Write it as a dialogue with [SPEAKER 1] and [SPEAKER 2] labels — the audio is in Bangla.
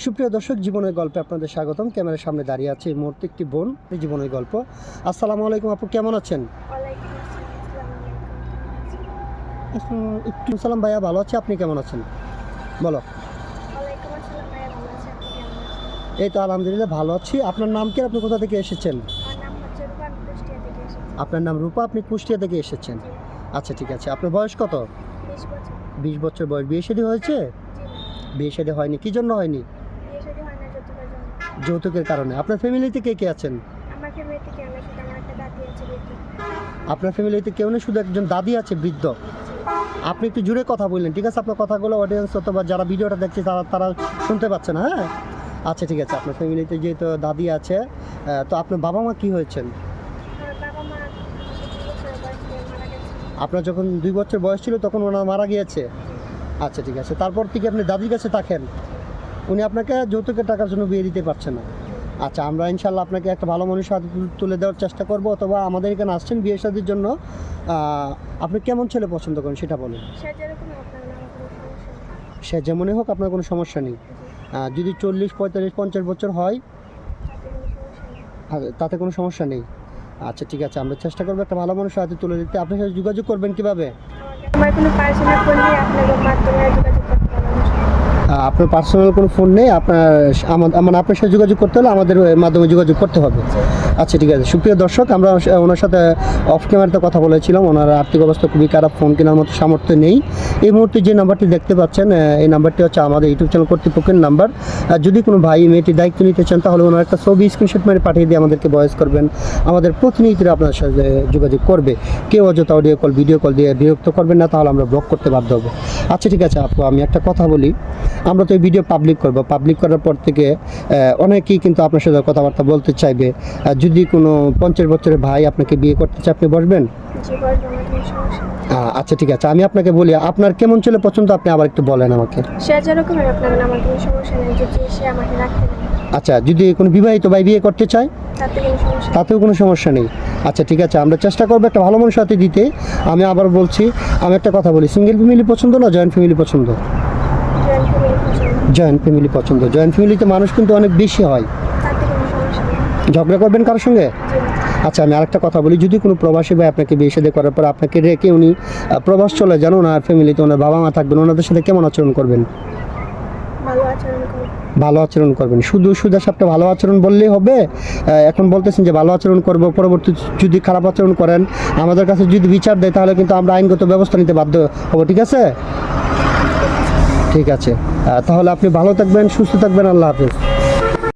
[SPEAKER 1] সুপ্রিয় দর্শক, জীবনের গল্পে আপনাদের স্বাগতম। ক্যামেরার সামনে দাঁড়িয়ে আছে এই মুহূর্তে একটি বোন, জীবনের গল্প। আসসালামু আলাইকুম আপু, কেমন আছেন? একটু সালাম ভাইয়া, ভালো আছি। আপনি কেমন আছেন বলো? এই তো আলহামদুলিল্লাহ ভালো আছি। আপনার নাম কি? আপনি কোথা থেকে এসেছেন? আপনার নাম রূপা, আপনি কুষ্টিয়া থেকে এসেছেন। আচ্ছা ঠিক আছে। আপনার বয়স কত? 20 বছর বয়স। বিয়ে শাদী হয়েছে? বিয়ে শাদী হয়নি, কি জন্য হয়নি? যৌতুকের কারণে। আপনার ফ্যামিলিতে কে কে আছেন? আপনার ফ্যামিলিতে কেউ নেই, শুধু একজন দাদি আছে বৃদ্ধ। আপনি একটু জুড়ে কথা বললেন, ঠিক আছে? আপনার কথাগুলো অডিয়েন্স অথবা যারা ভিডিওটা দেখছে তারা শুনতে পাচ্ছে না। হ্যাঁ আচ্ছা ঠিক আছে। আপনার ফ্যামিলিতে যেহেতু দাদি আছে, তো আপনার বাবা মা কি হয়েছেন? আপনার যখন 2 বছর বয়স ছিল তখন ওনারা মারা গিয়েছে। আচ্ছা ঠিক আছে। তারপর থেকে আপনি দাদির কাছে থাকেন, উনি আপনাকে যৌতুকের টাকার জন্য বিয়ে দিতে পারছে না। আচ্ছা, আমরা ইনশাল্লাহ আপনাকে একটা ভালো মানুষের হাতে তুলে দেওয়ার চেষ্টা করব, অথবা আমাদের এখানে আসছেন বিয়ে শাদীর জন্য। আপনি কেমন ছেলে পছন্দ করেন সেটা বলুন। সে যেমনই হোক, আপনার কোনো সমস্যা নেই। যদি 40, 45, 50 বছর হয় তাতে কোনো সমস্যা নেই। আচ্ছা ঠিক আছে, আমরা চেষ্টা করবো একটা ভালো মানুষের হাতে তুলে দিতে। আপনার সাথে যোগাযোগ করবেন কিভাবে? আপনার পার্সোনাল কোনো ফোন নেই? আপনার সাথে যোগাযোগ করতে হলে আমাদের মাধ্যমে যোগাযোগ করতে হবে। আচ্ছা ঠিক আছে। সুপ্রিয় দর্শক, আমরা ওনার সাথে অফ ক্যামেরাতে কথা বলেছিলাম। ওনার আর্থিক অবস্থা খুবই খারাপ, ফোন কেনার মতো সামর্থ্য নেই। এই মুহূর্তে যে নাম্বারটি দেখতে পাচ্ছেন, এই নাম্বারটি হচ্ছে আমাদের ইউটিউব চ্যানেল কর্তৃপক্ষের নাম্বার। যদি কোনো ভাই মেয়েটি দায়িত্ব নিতে চান তাহলে ওনার একটা ছবি স্ক্রিনশট মেরে পাঠিয়ে দিয়ে আমাদেরকে ভয়েস করবেন। আমাদের প্রতিনিধিরা আপনার সাথে যোগাযোগ করবে। কেউ অযথা অডিও কল, ভিডিও কল দিয়ে বিরক্ত করবেন না, তাহলে আমরা ব্লক করতে বাধ্য হবো। আচ্ছা ঠিক আছে আপু, আমি একটা কথা বলি। আমরা তো এই ভিডিও পাবলিক করব, পাবলিক করার পর থেকে অনেকেই কিন্তু আপনার সাথে কথাবার্তা বলতে চাইবে। যদি কোনো 50 বছরের ভাই আপনাকে বিয়ে করতে চায়, আপনি বসবেন? আচ্ছা ঠিক আছে, আমি আপনাকে বলি আপনার কেমন ছেলে পছন্দ, আপনি আবার একটু বলেন আমাকে। আচ্ছা, যদি কোনো বিবাহিত ভাই বিয়ে করতে চায় তাতেও কোনো সমস্যা নেই। আচ্ছা ঠিক আছে, আমরা চেষ্টা করবো একটা ভালো মানুষের সাথে দিতে। আমি আবার বলছি, আমি একটা কথা বলি, সিঙ্গেল ফ্যামিলি পছন্দ না জয়েন্ট ফ্যামিলি পছন্দ? জয়েন্ট ফ্যামিলি পছন্দ। জয়েন্ট ফ্যামিলিতে মানুষ কিন্তু অনেক বেশি হয়। ঝগড়া করবেন কারোর সঙ্গে? আচ্ছা, আমি আরেকটা কথা বলি, যদি কোনো প্রবাসী ভাই আপনাকে বিয়ে শাদী করার পর আপনাকে রেখে উনি প্রবাস চলে যান, ওনার ফ্যামিলিতে ওনার বাবা মা থাকবেন, ওনাদের সাথে কেমন আচরণ করবেন? ভালো আচরণ করবেন। শুধু সাপটা ভালো আচরণ বললেই হবে? এখন বলতেছেন যে ভালো আচরণ করব, পরবর্তী যদি খারাপ আচরণ করেন, আমাদের কাছে যদি বিচার দেয়, তাহলে কিন্তু আমরা আইনগত ব্যবস্থা নিতে বাধ্য হব। ঠিক আছে? ঠিক আছে, তাহলে আপনি ভালো থাকবেন, সুস্থ থাকবেন। আল্লাহ হাফেজ।